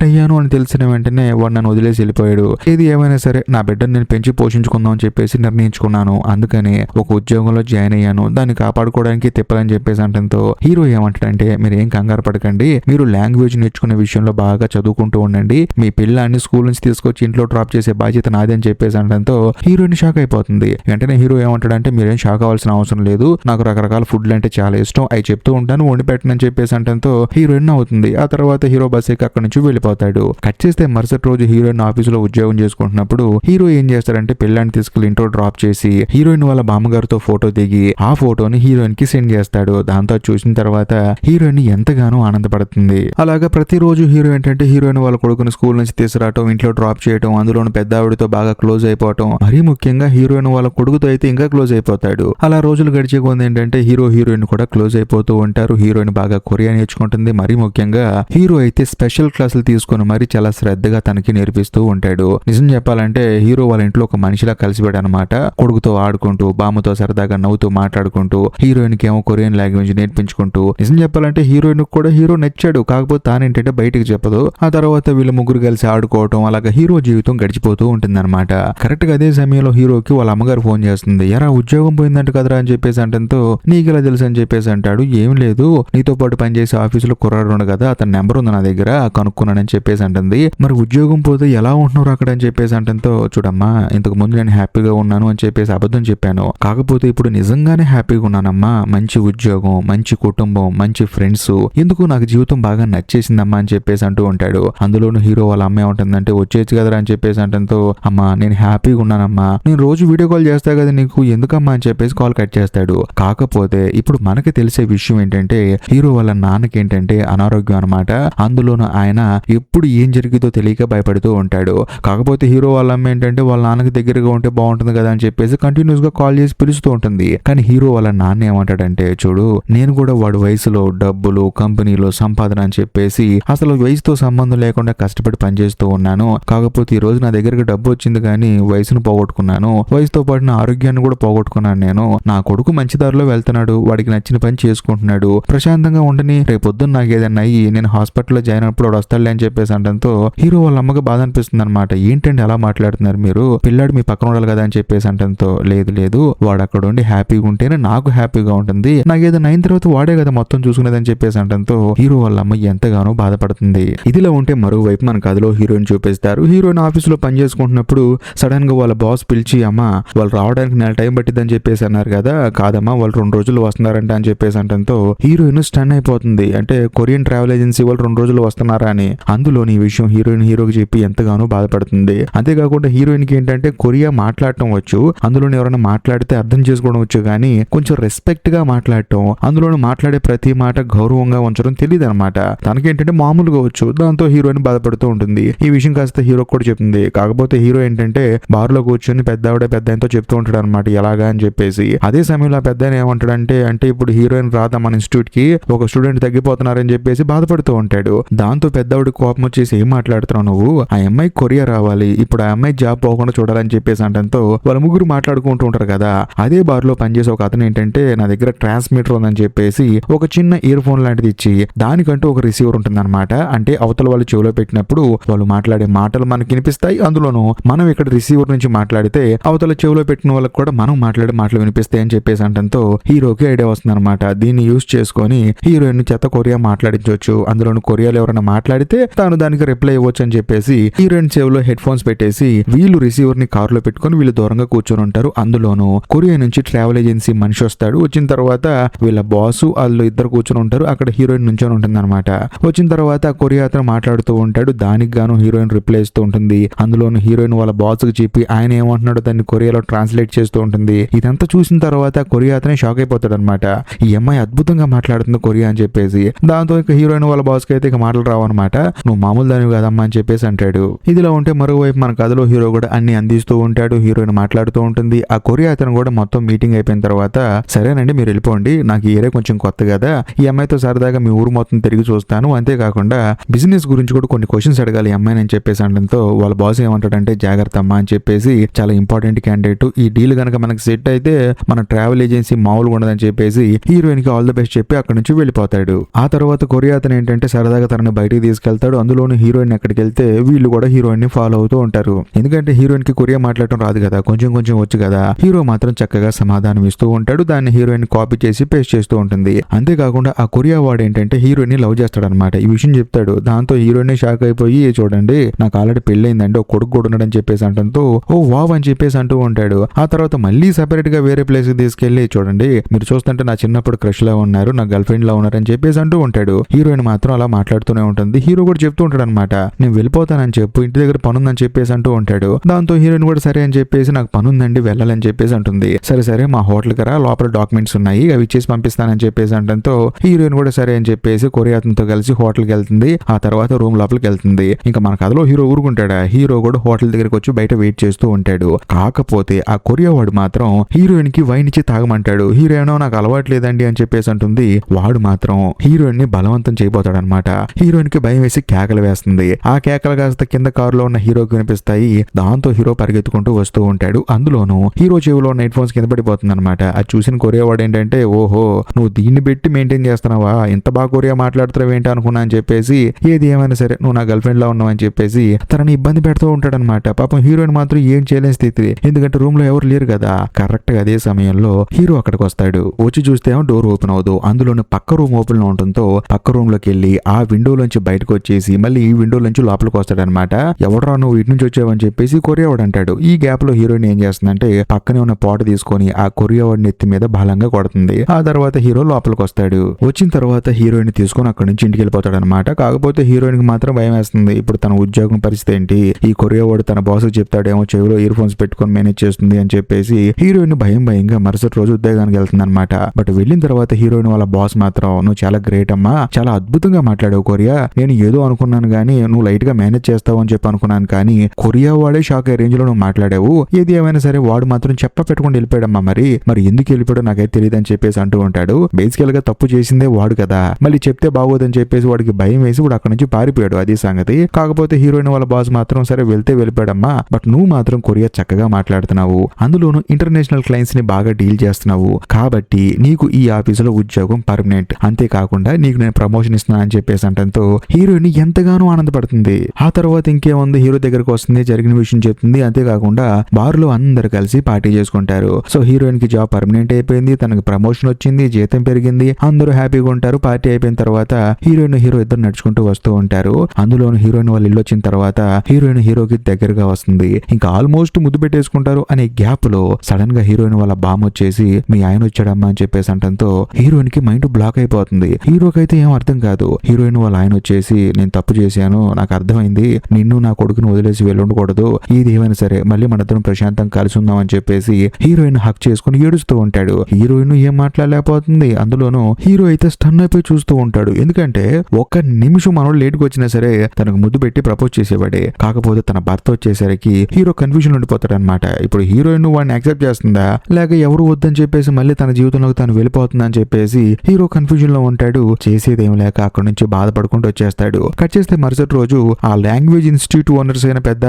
అయ్యాను అని తెలిసిన వెంటనే వాడు నన్ను వదిలేసి వెళ్ళిపోయాడు, ఏది ఏమైనా సరే నా బిడ్డను నేను పెంచి పోషించుకుందాం అని చెప్పేసి నిర్ణయించుకున్నాను, అందుకని ఒక ఉద్యోగంలో జాయిన్ అయ్యాను, దాన్ని కాపాడుకోవడానికి తిప్పాలని చెప్పేసి అంటంతో హీరో ఏమంటాడంటే, మీరు ఏం కంగారు పడకండి, మీరు లాంగ్వేజ్ నేర్చుకునే విషయంలో బాగా చదువుకుంటూ ఉండండి, మీ పిల్లాన్ని స్కూల్ నుంచి తీసుకొచ్చి ఇంట్లో డ్రాప్ చేసే బాధ్యత నాది అని చెప్పేసి అంటంతో హీరోయిన్ షాక్ అయిపోతుంది. వెంటనే హీరో ఏమంటాడంటే, మీరేం షాక్ అవ్వాల్సిన అవసరం లేదు, నాకు రకరకాల ఫుడ్లు అంటే చాలా ఇష్టం, అవి చెప్తూ ఉంటాను వండి పెట్టనని చెప్పేసి అంటంతో హీరోయిన్ అవుతుంది. ఆ తర్వాత హీరో బస్ ఎక్కి అక్కడి నుంచి వెళ్ళిపోతాడు. కట్ చేస్తే మరుసటి రోజు హీరోయిన్ ఆఫీసులో ఉద్యోగం చేసుకుంటున్నప్పుడు హీరో ఏం చేస్తాడంటే పిల్లాన్ని తీసుకెళ్లి ఇంట్లో ఇంట్లో డ్రాప్ చేసి హీరోయిన్ వాళ్ళ బామ్మగారితో ఫోటో దిగి ఆ ఫోటోని హీరోయిన్ కి సెండ్ చేస్తాడు. దాంతో చూసిన తర్వాత హీరోయిన్ ఎంతగానో ఆనందపడుతుంది. అలాగా ప్రతిరోజు హీరో ఏంటంటే హీరోయిన్ వాళ్ళ కొడుకుని స్కూల్ నుంచి తీసుకురావటం, ఇంట్లో డ్రాప్ చేయటం, అందులోని పెద్ద ఆవిడతో బాగా క్లోజ్ అయిపోవటం, మరీ ముఖ్యంగా హీరోయిన్ వాళ్ళ కొడుకుతో అయితే ఇంకా క్లోజ్ అయిపోతాడు. అలా రోజులు గడిచే కొంది ఏంటంటే హీరోయిన్ కూడా క్లోజ్ అయిపోతూ ఉంటారు. హీరోయిన్ బాగా కొరియా నేర్చుకుంటుంది. మరీ ముఖ్యంగా హీరో అయితే స్పెషల్ క్లాసులు తీసుకుని మరి చాలా శ్రద్ధగా తనకి నేర్పిస్తూ ఉంటాడు. నిజం చెప్పాలంటే హీరో వాళ్ళ ఇంట్లో ఒక మనిషిలా కలిసిపోయాడు అనమాట. కొడుకుతో ఆడుకుంటూ, బామ్మతో సరదాగా నవ్వుతూ మాట్లాడుకుంటూ, హీరోయిన్ కి ఏమో కొరియన్ లాంగ్వేజ్ నేర్పించుకుంటూ. నిజం చెప్పాలంటే హీరోయిన్ కూడా హీరో నచ్చాడు. కాకపోతే తానేంటంటే బయటికి చెప్పదు. ఆ తర్వాత వీళ్ళు ముగ్గురు కలిసి ఆడుకోవటం, అలాగా హీరో జీవితం గడిచిపోతూ ఉంటుంది అనమాట. కరెక్ట్ గా అదే సమయంలో హీరోకి వాళ్ళ అమ్మగారు ఫోన్ చేస్తుంది. ఎరా ఉద్యోగం పోయిందంట కదరా అని చెప్పేసి అంటంతో నీకు ఇలా తెలుసు అని చెప్పేసి అంటాడు. ఏం లేదు, నీతో పాటు పనిచేసే ఆఫీసులో కుర్రాడు ఉండు కదా, అతని నెంబర్ ఉంది నా దగ్గర, కనుక్కున్నానని చెప్పేసి అంటుంది. మరి ఉద్యోగం పోతే ఎలా ఉంటున్నారు అక్కడ అని చెప్పేసి అంటంతో చూడమ్మా, ఇంతకు ముందు నేను హ్యాపీగా ఉన్నాను అని చెప్పేసి అబద్ధం చెప్పాను. కాకపోతే ఇప్పుడు నిజంగానే హ్యాపీగా ఉన్నానమ్మా. మంచి ఉద్యోగం, మంచి కుటుంబం, మంచి ఫ్రెండ్స్, ఎందుకు నాకు జీవితం బాగా నచ్చేసిందమ్మా అని చెప్పేసి అంటూ ఉంటాడు. అందులోనూ హీరో వాళ్ళ అమ్మ ఏమంటుందంటే వచ్చేచ్చు కదరా అని చెప్పేసి అంటంతో అమ్మా నేను హ్యాపీగా ఉన్నానమ్మా, నేను రోజు వీడియో కాల్ చేస్తా కదా నీకు, ఎందుకమ్మా అని చెప్పేసి కాల్ కట్ చేస్తాడు. కాకపోతే ఇప్పుడు మనకి తెలిసే విషయం ఏంటంటే హీరో వాళ్ళ నాన్నకి ఏంటంటే అనారోగ్యం అనమాట. అందులోనూ ఆయన ఎప్పుడు ఏం జరిగిందో తెలియక భయపడుతూ ఉంటాడు. కాకపోతే హీరో వాళ్ళ అమ్మ ఏంటంటే వాళ్ళ నాన్నకి దగ్గరగా ఉంటే బాగుంటుంది కదా అని చెప్పేసి కంటిన్యూస్ గా కాల్ చేసి పిలుస్తూ ఉంటుంది. కానీ హీరో వాళ్ళ నాన్న ఏమంటాడంటే చూడు, నేను కూడా వాడు వయసులో డబ్బులు, కంపెనీలో సంపాదన అని చెప్పేసి అసలు వయసుతో సంబంధం లేకుండా కష్టపడి పనిచేస్తూ ఉన్నాను. కాకపోతే ఈ రోజు నా దగ్గరకు డబ్బు వచ్చింది కానీ వయసును పోగొట్టుకున్నాను, వయసుతో పాటు నా ఆరోగ్యాన్ని కూడా పోగొట్టుకున్నాను. నేను నా కొడుకు మంచి దారిలో వెళ్తున్నాడు, వాడికి నచ్చిన పని చేసుకుంటున్నాడు, ప్రశాంతంగా ఉండని, రేపొద్దున నాకు ఏదన్నా అయ్యి నేను హాస్పిటల్లో జాయిన్ అయినప్పుడు వాడు వస్తాడులే అని చెప్పేసి అంటంతో హీరో వాళ్ళ అమ్మకి బాధ అనిపిస్తుంది అనమాట. ఏంటంటే అలా మాట్లాడుతున్నారు మీరు, పిల్లాడు మీ పక్కన ఉండాలి కదా అని చెప్పేసి అంటంతో లేదు లేదు, వాడు అక్కడ ఉండి హ్యాపీగా ఉంటేనే నాకు హ్యాపీగా ఉంటుంది, నాకు ఏదైనా అయిన తర్వాత వాడే కదా మొత్తం చూసుకునేదని చెప్పేసి అంటంతో హీరో వాళ్ళ అమ్మ ఎంతగానో బాధపడుతుంది. ఇదిలా ఉంటే మరోవైపు మన కథలో హీరోయిన్ చూపిస్తారు. హీరోయిన్ ఆఫీసులో పని చేసుకుంటున్నప్పుడు సడన్ గా వాళ్ళ బాస్ పిలిచి అమ్మా వాళ్ళు రావడానికి నెల టైం పట్టిద్దని చెప్పేసి అన్నారు కదా, కాదమ్మా వాళ్ళు 2 రోజులు వస్తున్నారంట అని చెప్పేసి అంటంతో హీరోయిన్ స్టన్ అయిపోతుంది. అంటే కొరియన్ ట్రావెల్ ఏజెన్సీ వాళ్ళు 2 రోజులు వస్తున్నారా అని. అందులోని ఈ విషయం హీరోకి చెప్పి ఎంతగానో బాధపడుతుంది. అంతేకాకుండా హీరోయిన్ కి ఏంటంటే కొరియా మాట్లాడటం వచ్చు, అందులోని ఎవరైనా మాట్లాడితే అర్థం చేసుకోవడం వచ్చు, కానీ కొంచెం రెస్పెక్ట్ గా మాట్లాడటం, అందులోని మాట్లాడే ప్రతి మాట గౌరవంగా ఉంచడం తెలియదు అనమాట. తనకేంటంటే మామూలుగా వచ్చు. దాంతో హీరోయిన్ బాధపడుతూ ఉంటుంది. ఈ విషయం కాస్త హీరో కూడా చెప్తుంది. కాకపోతే హీరో ఏంటంటే బార్ లో కూర్చొని పెద్ద ఆయనతో చెప్తూ ఉంటాడు అనమాట ఎలాగా అని చెప్పేసి. అదే సమయంలో ఆ పెద్ద ఆయన ఏమంటాడంటే అంటే ఇప్పుడు హీరోయిన్ రాదా మన ఇన్స్టిట్యూట్ కి, ఒక స్టూడెంట్ తగ్గిపోతున్నారని చెప్పేసి బాధపడుతూ ఉంటాడు. దాంతో పెద్దవాడి కోపం వచ్చేసి ఏం మాట్లాడుతున్నావు నువ్వు, ఆ అమ్మాయి కొరియా రావాలి, ఇప్పుడు ఆ అమ్మాయి జాబ్ పోకుండా చూడాలని చెప్పేసి అంటంతో వాళ్ళ ముగ్గురు మాట్లాడుకుంటూ ఉంటారు కదా. అదే బార్ లో పనిచేసే ఒక అతను ఏంటంటే నా దగ్గర ట్రాన్స్మిటర్ ఉందని చెప్పేసి ఒక చిన్న ఇయర్ ఫోన్ లాంటిది ఇచ్చి దానికంటూ ఒక రిసీవర్ ఉంటుంది అనమాట. అంటే అవతల వాళ్ళు చెవిలో పెట్టినప్పుడు వాళ్ళు మాట్లాడే మాటలు మనకి వినిపిస్తాయి. అందులోనూ మనం ఇక్కడ రిసీవర్ నుంచి మాట్లాడితే అవతల చెవిలో పెట్టిన వాళ్ళకి కూడా మనం మాట్లాడే మాటలు వినిపిస్తాయి అని చెప్పేసి అంటంతో హీరోకి ఐడియా వస్తుంది అనమాట. దీన్ని యూజ్ చేసుకొని హీరోయిన్ చేత కొరియా మాట్లాడించవచ్చు. అందులోనూ కొరియాలో ఎవరైనా మాట్లాడితే తాను దానికి రిప్లై ఇవ్వచ్చు అని చెప్పేసి హీరోయిన్ చెవిలో హెడ్ ఫోన్స్ పెట్టేసి వీళ్ళు రిసీవర్ ని కారులో పెట్టుకొని వీళ్ళు దూరంగా కూర్చొని ఉంటారు. అందులోనూ కొరియా నుంచి ట్రావెల్ ఏజెన్సీ మనిషి వస్తాడు. వచ్చిన తర్వాత వీళ్ళ బాసు వాళ్ళు ఇద్దరు కూర్చొని ఉంటారు. అక్కడ హీరోయిన్ నుంచొని ఉంటుంది అనమాట. వచ్చిన తర్వాత కొరియా అతను మాట్లాడుతూ ఉంటాడు. దానికి గాను హీరోయిన్ రిప్లై ఇస్తూ ఉంటుంది. అందులోనూ హీరోయిన్ వాళ్ళ బాస్ కి చెప్పి ఆయన ఏమంటున్నాడో దాన్ని కొరియాలో ట్రాన్స్లేట్ చేస్తూ ఉంటుంది. ఇదంతా చూసిన తర్వాత కొరియా అతనే షాక్ అయిపోతాడు అనమాట. ఈ అమ్మాయి అద్భుతంగా మాట్లాడుతుంది కొరియా అని చెప్పేసి. దాంతో ఇక హీరోయిన్ వాళ్ళ బాస్ కి అయితే ఇక మాటలు రావన్నమాట. నువ్వు మామూలు దానివి కదమ్మా అని చెప్పేసి అంటాడు. ఇదిలా ఉంటే మరోవైపు మన కథలో హీరో కూడా అన్ని అందిస్తూ ఉంటాడు. హీరోయిన్ మాట్లాడుతూ ఉంటుంది. ఆ కొరియా అతను కూడా మొత్తం మీటింగ్ అయిపోయిన తర్వాత సరేనండి మీరు వెళ్ళిపోండి, నాకు ఈ ఏరియా కొంచెం కొత్త కదా, ఈ అమ్మాయితో సరదాగా మీ ఊరు మొత్తం తిరిగి చూస్తాను, అంతేకాకుండా బిజినెస్ గురించి కూడా కొన్ని క్వశ్చన్స్ అడగాలి ఈ అమ్మాయిని అని చెప్పేసి అనడంతో వాళ్ళ బాస్ ఏమంటాడంటే జాగ్రత్త అమ్మా అని చెప్పేసి, చాలా ఇంపార్టెంట్ క్యాండిడేట్, ఈ డీల్ కనుక మనకి సెట్ అయితే మన ట్రావెల్ ఏజెన్సీ మామూలుగా ఉండదని చెప్పేసి హీరోయిన్ కి ఆల్ ద బెస్ట్ చెప్పి అక్కడ నుంచి వెళ్ళిపోతాడు. ఆ తర్వాత కొరియా అతను ఏంటంటే సరదాగా తనని బయటికి తీసుకెళ్తాడు. అందులోనూ హీరోయిన్ ఎక్కడికి వెళ్తే వీళ్ళు కూడా హీరోయిన్ ని ఫాలో అవుతూ ఉంటారు. ఎందుకంటే హీరోయిన్ కి కొరియా మాట్లాడటం రాదు కదా, కొంచెం వచ్చు కదా. హీరో మాత్రం చక్కగా సమాధానం ఇస్తూ ఉంటాడు. దాన్ని హీరోయిన్ కాపీ చేసి పేస్ట్ చేస్తూ ఉంటుంది. అంతేకాకుండా ఆ కొరియా వాడు ఏంటంటే హీరోయిన్ ని లవ్ చేస్తాడు అనమాట. ఈ విషయం చెప్తాడు. దాంతో హీరోయిన్ షాక్ అయిపోయి చూడండి నాకు ఆల్రెడీ పెళ్ళైందండి, ఒక కొడుకు కూడా ఉన్నాడని చెప్పేసి అంటంతో ఓ వావ్ అని చెప్పేసి అంటూ ఉంటాడు. ఆ తర్వాత మళ్ళీ సెపరేట్ గా వేరే ప్లేస్ కి తీసుకెళ్లి చూడండి మీరు చూస్తుంటే నా చిన్నప్పుడు క్రష్ లా ఉన్నారు, నా గర్ల్ ఫ్రెండ్ లా ఉన్నారని చెప్పేసి అంటూ ఉంటాడు. హీరోయిన్ మాత్రం అలా మాట్లాడుతూనే ఉంటుంది. హీరో కూడా చెప్తూ ఉంటాడు అనమాట నేను వెళ్ళిపోతానని చెప్పు, ఇంటి దగ్గర పనుందని చెప్పేసి అంటూ ఉంటాడు. దాంతో హీరోయిన్ కూడా సరే అని చెప్పేసి నాకు పని ఉందండి వెళ్ళాలని చెప్పేసి అంటుంది. సరే సరే మా హోటల్కి రా, లోపల డాక్యుమెంట్స్ ఉన్నాయి అవి ఇచ్చేసి పంపిస్తానని చెప్పేసి అంటంతో హీరోయిన్ కూడా సరే అని చెప్పేసి కొరియా అతనితో కలిసి హోటల్కి వెళ్తుంది. ఆ తర్వాత రూమ్ లోపలికి వెళ్తుంది. ఇంకా మన కథలో హీరో ఊరుకుంటాడా, హీరో కూడా హోటల్ దగ్గరికి వచ్చి బయట వెయిట్ చేస్తూ ఉంటాడు. కాకపోతే ఆ కొరియా వాడు మాత్రం హీరోయిన్ కి వైన్ ఇచ్చి తాగమంటాడు. హీరోయిన్ నాకు అలవాటు లేదండి అని చెప్పేసి అంటుంది. వాడు మాత్రం హీరోయిన్ ని బలవంతం చేయబోతాడు అనమాట. హీరోయిన్ కి భయం వేసి కేకలు వేస్తుంది. ఆ కేకలు కాస్త కింద కారులో ఉన్న హీరోకి వినిపిస్తాయి. దాంతో హీరో పరిగెత్తుకుంటూ వస్తూ ఉంటాడు. అందులోనూ హీరో చెవిలో ఉన్న హెడ్ ఫోన్స్ కింద పడిపోతుంది అనమాట. అది చూసిన కొరియా వాడు ఏంటంటే, ఓహో నువ్వు దీన్ని పెట్టి మెయింటైన్ చేస్తున్నావా, ఇంత బాగా కొరియా మాట్లాడుతున్నావు ఏంటి అనుకున్నా అని చెప్పేసి, ఏది ఏమైనా సరే నువ్వు నా గర్ల్ ఫ్రెండ్ లా ఉన్నావు అని చెప్పేసి తనని ఇబ్బంది పెడుతూ ఉంటాడనమాట. పాపం హీరోయిన్ మాత్రం ఏం చేయలేని స్థితి, ఎందుకంటే రూమ్ లో ఎవరు లేరు కదా. కరెక్ట్ గా అదే సమయంలో హీరో అక్కడికి వస్తాడు. వచ్చి చూస్తే డోర్ ఓపెన్ అవదు. అందులోని పక్క రూమ్ ఓపెన్ లో ఉండటంతో పక్క రూమ్ లోకి వెళ్ళి ఆ విండోలోంచి బయటకు వచ్చేసి మళ్ళీ ఈ విండోలోంచి లోపలికి వస్తాడనమాట. ఎవడరా నువ్వు ఇటు నుంచి వచ్చావని చెప్పేసి కొరియా వాడు అంటాడు. ఈ గ్యాప్ లో హీరోయిన్ ఏం చేస్తుందంటే పక్కనే ఉన్న పాట తీసుకొని ఆ కొరియా వాడి నెత్తి మీద బలంగా కొడుతుంది. ఆ తర్వాత హీరో లోపలికి వస్తాడు. వచ్చిన తర్వాత హీరోయిన్ తీసుకొని అక్కడి నుంచి ఇంటికి వెళ్ళిపోతాడు అనమాట. కాకపోతే హీరోయిన్ కి మాత్రం భయం వేస్తుంది. ఇప్పుడు తన ఉద్యోగం పరిస్థితి ఏంటి, ఈ కొరియా వాడు తన బాస్ చెప్తాడేమో చెవిలో ఇయర్ ఫోన్స్ పెట్టుకొని మేనేజ్ చేస్తుంది అని చెప్పేసి హీరోయిన్ భయంగా మరుసటి రోజు ఉద్యోగానికి వెళ్తుంది అనమాట. బట్ వెళ్ళిన తర్వాత హీరోయిన్ వాళ్ళ బాస్ మాత్రం, నువ్వు చాలా గ్రేట్ అమ్మా, చాలా అద్భుతంగా మాట్లాడావు కొరియా, నేను ఏదో అనుకున్నాను కానీ నువ్వు లైట్ గా మేనేజ్ చేస్తావు అని చెప్పి అనుకున్నాను, కానీ కొరియా వాడే షాక్ అయ్యే రేంజ్ లో నువ్వు మాట్లాడావు. ఏది ఏమైనా సరే వాడు మాత్రం పెట్టుకుని వెళ్ళిపోయాడమ్మా. మరి ఎందుకు వెళ్ళిపోయాడో నాకైతే తెలియదు అని చెప్పేసి అంటూ ఉంటాడు. బేసికల్ గా తప్పు చేసిందే వాడు కదా, మళ్ళీ చెప్తే బాగోదని చెప్పేసి వాడికి భయం వేసి వాడు అక్కడ నుంచి పారిపోయాడు. అది సంగతి. కాకపోతే హీరోయిన్ వాళ్ళ బాస్ మాత్రం సరే వెళ్తే వెళ్ళిపోయాడమ్మా, బట్ నువ్వు మాత్రం కొరియా చక్కగా మాట్లాడుతున్నావు, అందులోనూ ఇంటర్నేషనల్ క్లయింట్స్ ని బాగా డీల్ చేస్తున్నావు, కాబట్టి నీకు ఈ ఆఫీసులో ఉద్యోగం పర్మనెంట్, అంతేకాకుండా నీకు నేను ప్రమోషన్ ఇస్తున్నా అని చెప్పేసి అంటంతో హీరోయిన్ ఎంతగానో ఆనందపడుతుంది. ఆ తర్వాత ఇంకేముంది, హీరో దగ్గరకు వస్తుంది, జరిగిన విషయం చెప్తుంది. అంతేకాకుండా బార్ లో అందరు కలిసి పార్టీ చేసుకుంటారు. సో హీరోయిన్ కి జాబ్ పర్మనెంట్ అయిపోయింది, తనకి ప్రమోషన్ వచ్చింది, జీతం పెరిగింది, అందరూ హ్యాపీగా ఉంటారు. పార్టీ అయిపోయిన తర్వాత హీరోయిన్ హీరో ఇద్దరు నడుచుకుంటూ వస్తూ ఉంటారు. అందులోను హీరోయిన్ వాళ్ళు ఇల్లు వచ్చిన తర్వాత హీరోయిన్ హీరోకి దగ్గరగా వస్తుంది. ఇంకా ఆల్మోస్ట్ ముద్దు పెట్టేసుకుంటారు. అనే గ్యాప్ లో సడన్ గా హీరోయిన్ వాళ్ళ బామ్ వచ్చేసి మీ ఆయన వచ్చాడమ్మా అని చెప్పేసి అంటంతో హీరోయిన్ కి మైండ్ బ్లాక్ అయిపోతుంది. హీరోకి అయితే ఏం అర్థం కాదు. హీరోయిన్ వాళ్ళ ఆయన వచ్చేసి, నేను తప్పు చేశాను, నాకు అర్థమైంది, నిన్ను నా కొడుకుని వదిలేసి వెళ్ళకూడదు, ఇది ఏమైనా సరే మళ్ళీ మన ఇద్దరం ప్రశాంతం కలిసి ఉందాం అని చెప్పేసి హీరోయిన్ హక్ చేసుకుని ఏడుస్తూ ఉంటాడు. హీరోయిన్ ఏం మాట్లాడలేకపోతుంది. అందులోనూ హీరో అయితే స్టన్ అయిపోయి చూస్తూ ఉంటాడు. ఎందుకంటే ఒక్క నిమిషం మనోడు లేట్కి వచ్చినా సరే తనకు ముద్దు పెట్టి ప్రపోజ్ చేసేవాడే. కాకపోతే తన భర్త వచ్చేసరికి హీరో కన్ఫ్యూజన్ ఉండిపోతాడు అనమాట. ఇప్పుడు హీరోయిన్ వాడిని యాక్సెప్ట్ చేస్తుందా లేక ఎవరు వద్దని చెప్పేసి మళ్ళీ తన జీవితంలోకి తను వెళ్ళిపోతుందని చెప్పేసి హీరో కన్ఫ్యూజన్ లో ఉంటాడు. చేసేదేం లేక అక్కడి నుంచి బాధపడుకుంటూ వచ్చేస్తాడు. కట్ చేస్తే మరుసటి రోజు ఆ లాంగ్వేజ్ ఇన్స్టిట్యూట్ ఓనర్స్ అయిన పెద్ద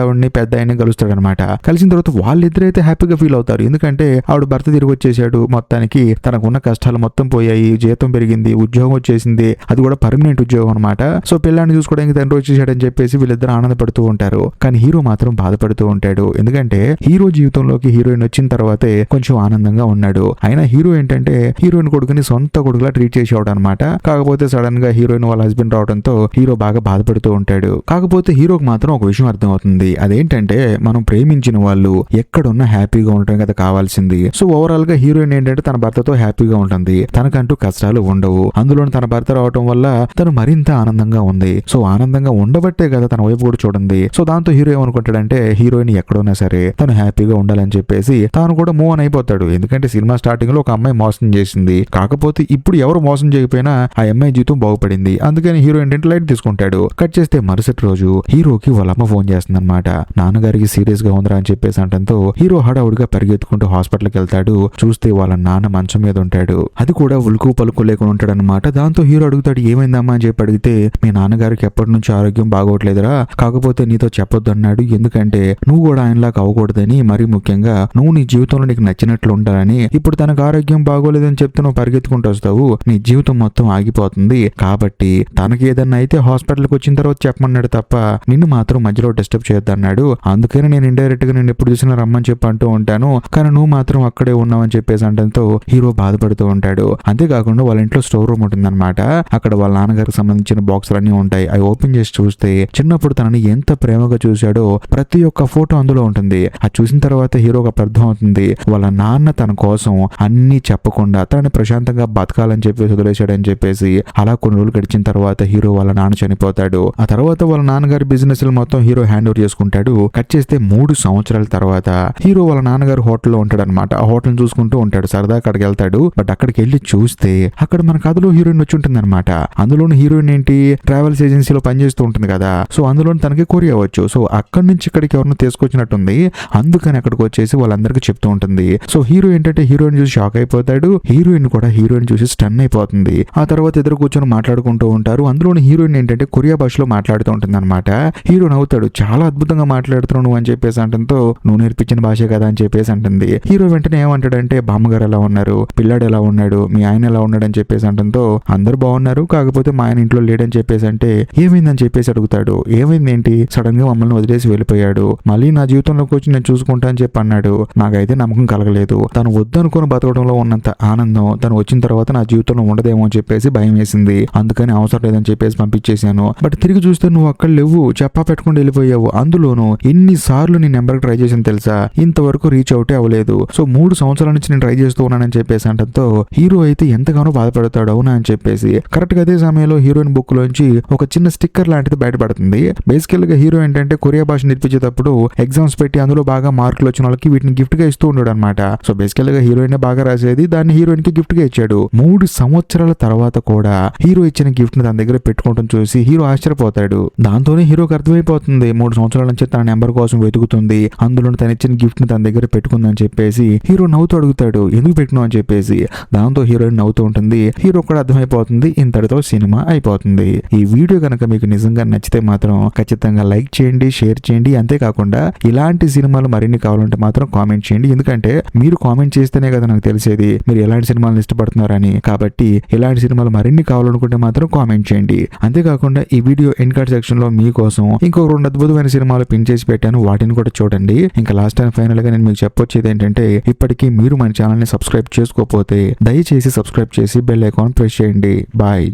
ఆయన్ని కలుస్తాడు అనమాట. కలిసిన తర్వాత వాళ్ళిద్దరైతే హ్యాపీగా ఫీల్ అవుతారు. ఎందుకంటే ఆవిడ భర్త తిరిగి వచ్చేసాడు, మొత్తానికి తనకున్న కష్టాలు మొత్తం పోయాయి, జీతం పెరిగింది, ఉద్యోగం వచ్చేసింది, అది కూడా పర్మనెంట్ ఉద్యోగం అనమాట. సో పిల్లాన్ని చూసుకోవడానికి తండ్రి వచ్చేసాడని చెప్పేసి వీళ్ళిద్దరు ఆనందపడుతూ ఉంటారు. కానీ హీరో మాత్రం బాధపడుతూ ఉంటాడు. ఎందుకంటే హీరో జీవితంలోకి హీరోయిన్ వచ్చిన తర్వాతే కొంచెం ఆనందంగా ఉన్నాడు. అయినా హీరో ఏంటంటే హీరోయిన్ కొడుకుని సొంత కొడుకులా ట్రీట్ చేసేవాడు అనమాట. కాకపోతే సడన్ గా హీరోయిన్ వాళ్ళ హస్బెండ్ రావడంతో హీరో బాగా బాధపడుతూ ఉంటాడు. కాకపోతే హీరోకి మాత్రం ఒక విషయం అర్థం అవుతుంది. అదేంటంటే మనం ప్రేమించిన వాళ్ళు ఎక్కడున్నా హ్యాపీగా ఉండటం కదా కావాల్సింది. సో ఓవరాల్ గా హీరోయిన్ ఏంటంటే తన భర్తతో హ్యాపీగా ఉంటుంది, తనకంటూ కష్టాలు ఉండవు. అందులో తన భర్త రావటం వల్ల తను మరింత ఆనందంగా ఉంది. సో ఆనందంగా ఉండబట్టే కదా తన వైపు కూడా చూడండి. సో దాంతో హీరో ఏమనుకుంటాడంటే హీరోయిన్ ఎక్కడున్నా సరే తను హ్యాపీగా ఉండాలని చెప్పేసి తాను కూడా మూవ్ ఆన్ అయిపోతాడు. ఎందుకంటే సినిమా స్టార్టింగ్ లో ఒక అమ్మాయి మోసం చేసింది, కాకపోతే ఇప్పుడు ఎవరు మోసం చేయకపోయినా ఆ అమ్మాయి జీవితం బాగుపడింది. అందుకని హీరో ఏంటంటే లైట్ తీసుకుంటాడు. కట్ చేస్తే మరుసటి రోజు హీరోకి వాళ్ళ అమ్మ ఫోన్ చేస్తుంది అనమాట. నాన్నగారికి సీరియస్ గా ఉందిరా అని చెప్పేసి అంటంతో హీరో హడావుడిగా పరిగెత్తుకుంటూ హాస్పిటల్కి వెళ్తాడు. చూస్తే వాళ్ళ నాన్న మంచం మీద ఉంటాడు. అది కూడా ఉలుకు పలుకు లేకుండా ఉంటాడు అనమాట. దాంతో హీరో అడుగుతాడు, ఏమైందమ్మా అని చెప్పి అడిగితే, మీ నాన్నగారికి ఎప్పటి నుంచి ఆరోగ్యం బాగోట్లేదురా, కాకపోతే నీతో చెప్పొద్దు అన్నాడు, ఎందుకంటే నువ్వు కూడా ఆయనలాగా అవ్వకూడదని, మరీ ముఖ్యంగా నువ్వు నీ జీవితంలో నీకు నచ్చినట్లు ఉండాలని. ఇప్పుడు తనకు ఆరోగ్యం బాగోలేదని చెప్తే నువ్వు పరిగెత్తుకుంటూ వస్తావు, నీ జీవితం మొత్తం ఆగిపోతుంది. కాబట్టి తనకి ఏదన్నా అయితే హాస్పిటల్కి వచ్చిన తర్వాత చెప్పమన్నాడు తప్ప నిన్ను మాత్రం మధ్యలో డిస్టర్బ్ చేయొద్దన్నాడు. అందుకని నేను ఇండైరెక్ట్ గా నేను ఎప్పుడు చూసినా రమ్మని చెప్పి అంటూ ఉంటాను, కానీ నువ్వు మాత్రం అక్కడే ఉన్నావని చెప్పేసి అంటంతో హీరో బాధపడుతూ ఉంటాడు. అంతేకాకుండా వాళ్ళ ఇంట్లో స్టోర్ రూమ్ ఉంటుందన్నమాట. అక్కడ వాళ్ళ నాన్నగారికి సంబంధించిన బాక్సులు అన్ని ఉంటాయి. అవి ఓపెన్ చేసి చూస్తే చిన్నప్పుడు తనని ఎంత ప్రేమగా చూశాడో ప్రతి ఒక్క ఫోటో అందులో ఉంటుంది. అది చూసిన తర్వాత హీరోకి అర్థం అవుతుంది, వాళ్ళ నాన్న తన కోసం అన్ని చెప్పకుండా తనని ప్రశాంతంగా బతకాలని చెప్పేసి వదిలేశాడని చెప్పేసి. అలా కొన్ని రోజులు గడిచిన తర్వాత హీరో వాళ్ళ నాన్న చనిపోతాడు. ఆ తర్వాత వాళ్ళ నాన్నగారి బిజినెస్ మొత్తం హీరో హ్యాండ్ ఓవర్ చేసుకుంటాడు. కట్ చేస్తే 3 సంవత్సరాల తర్వాత తర్వాత హీరో వాళ్ళ నాన్నగారు హోటల్లో ఉంటాడు అనమాట. ఆ హోటల్ చూసుకుంటూ ఉంటాడు, సరదా అక్కడికి వెళ్తాడు. బట్ అక్కడికి వెళ్ళి చూస్తే అక్కడ మన కథలో హీరోయిన్ వచ్చి ఉంటుంది అనమాట. అందులోని హీరోయిన్ ఏంటి, ట్రావెల్స్ ఏజెన్సీలో పనిచేస్తూ ఉంటుంది కదా. సో అందులో తనకి కొరియా వచ్చు. సో అక్కడి నుంచి ఇక్కడికి ఎవరినో తీసుకొచ్చినట్టుంది. అందుకని అక్కడికి వచ్చేసి వాళ్ళందరికీ చెప్తూ ఉంటుంది. సో హీరో ఏంటంటే హీరోయిన్ చూసి షాక్ అయిపోతాడు. హీరోయిన్ కూడా హీరోయిన్ చూసి స్టన్ అయిపోతుంది. ఆ తర్వాత ఇద్దరు కూర్చొని మాట్లాడుకుంటూ ఉంటారు. అందులోని హీరోయిన్ ఏంటంటే కొరియా భాషలో మాట్లాడుతూ ఉంటుంది అనమాట. హీరో నవ్వుతాడు, చాలా అద్భుతంగా మాట్లాడుతున్నావు నువ్వు అని చెప్పేసి అంటంతో, నువ్వు నేర్పించిన భాషే కదా అని చెప్పేసి అంటుంది. హీరో వెంటనే ఏమంటాడంటే, బామ్మగారు ఎలా ఉన్నారు, పిల్లాడు ఎలా ఉన్నాడు, మీ ఆయన ఎలా ఉన్నాడు అని చెప్పేసి అంటంతో, అందరు బాగున్నారు, కాకపోతే మా ఆయన ఇంట్లో లేడని చెప్పేసి అంటే, ఏమైందని చెప్పేసి అడుగుతాడు. ఏమైంది ఏంటి, సడన్ గా మమ్మల్ని వదిలేసి వెళ్ళిపోయాడు, మళ్ళీ నా జీవితంలోకి వచ్చి నేను చూసుకుంటా అని చెప్పి అన్నాడు. నాకైతే నమ్మకం కలగలేదు. తను వద్దనుకుని బతకడంలో ఉన్నంత ఆనందం తను వచ్చిన తర్వాత నా జీవితంలో ఉండదేమో అని చెప్పేసి భయం వేసింది. అందుకని అవసరం లేదని చెప్పేసి పంపించేశాను. బట్ తిరిగి చూస్తే నువ్వు అక్కడ లేవు, చెప్పా పెట్టుకుని వెళ్ళిపోయావు. అందులోనూ ఎన్నిసార్లు నీ నెంబర్ ట్రై చేసిన తెలుసా, ఇంతవరకు రీచ్ అవుటే అవ్వలేదు. సో 3 సంవత్సరాల నుంచి నేను ట్రై చేస్తూ ఉన్నానని చెప్పేసి అంటంతో హీరో అయితే ఎంతగానో బాధపడతాడు. అవునా అని చెప్పేసి కరెక్ట్ గా అదే సమయంలో హీరోయిన్ బుక్ లోంచి ఒక చిన్న స్టిక్కర్ లాంటిది బయటపడుతుంది. బేసికల్ గా హీరో ఏంటంటే కొరియా భాష నేర్పించేటప్పుడు ఎగ్జామ్స్ పెట్టి అందులో బాగా మార్కులు వచ్చిన వాళ్ళకి వీటిని గిఫ్ట్ గా ఇస్తూ ఉన్నాడు అనమాట. సో బేసికల్ గా హీరోయిన్ బాగా రాసేది, దాన్ని హీరోయిన్ కి గిఫ్ట్ గా ఇచ్చాడు. 3 సంవత్సరాల తర్వాత కూడా హీరో ఇచ్చిన గిఫ్ట్ ని తన దగ్గర పెట్టుకోవడం చూసి హీరో ఆశ్చర్యపోతాడు. దాంతోనే హీరోకి అర్థమైపోతుంది 3 సంవత్సరాల నుంచి తన నెంబర్ కోసం వెతుకుతుంది, అందులో తను ఇచ్చిన గిఫ్ట్ ని తన దగ్గర పెట్టుకుందని చెప్పేసి హీరో నవ్వుతూ అడుగుతాడు, ఎందుకు పెట్టినావు అని చెప్పేసి. దాంతో హీరోయిన్ నవ్వుతూ ఉంటుంది. హీరో కూడా అర్థమైపోతుంది. ఇంతటితో సినిమా అయిపోతుంది. ఈ వీడియో కనుక మీకు నిజంగా నచ్చితే మాత్రం ఖచ్చితంగా లైక్ చేయండి, షేర్ చేయండి. అంతేకాకుండా ఇలాంటి సినిమాలు మరిన్ని కావాలంటే మాత్రం కామెంట్ చేయండి. ఎందుకంటే మీరు కామెంట్ చేస్తేనే కదా నాకు తెలిసేది మీరు ఎలాంటి సినిమాలను ఇష్టపడుతున్నారని. కాబట్టి ఇలాంటి సినిమాలు మరిన్ని కావాలనుకుంటే మాత్రం కామెంట్ చేయండి. అంతేకాకుండా ఈ వీడియో ఎండ్ కార్డ్ సెక్షన్ లో మీకోసం ఇంకో 2 అద్భుతమైన సినిమాలు పిన్ చేసి పెట్టాను, వాటిని కూడా చూడండి. ఇంకా లాస్ట్ అండ్ ఫైనల్ గా నేను మీకు చెప్పొచ్చేది ఏంటంటే, ఇప్పటికీ మీరు మన ఛానల్ ని సబ్స్క్రైబ్ చేసుకోకపోతే దయచేసి సబ్స్క్రైబ్ చేసి బెల్ ఐకాన్ ప్రెస్ చేయండి. బాయ్.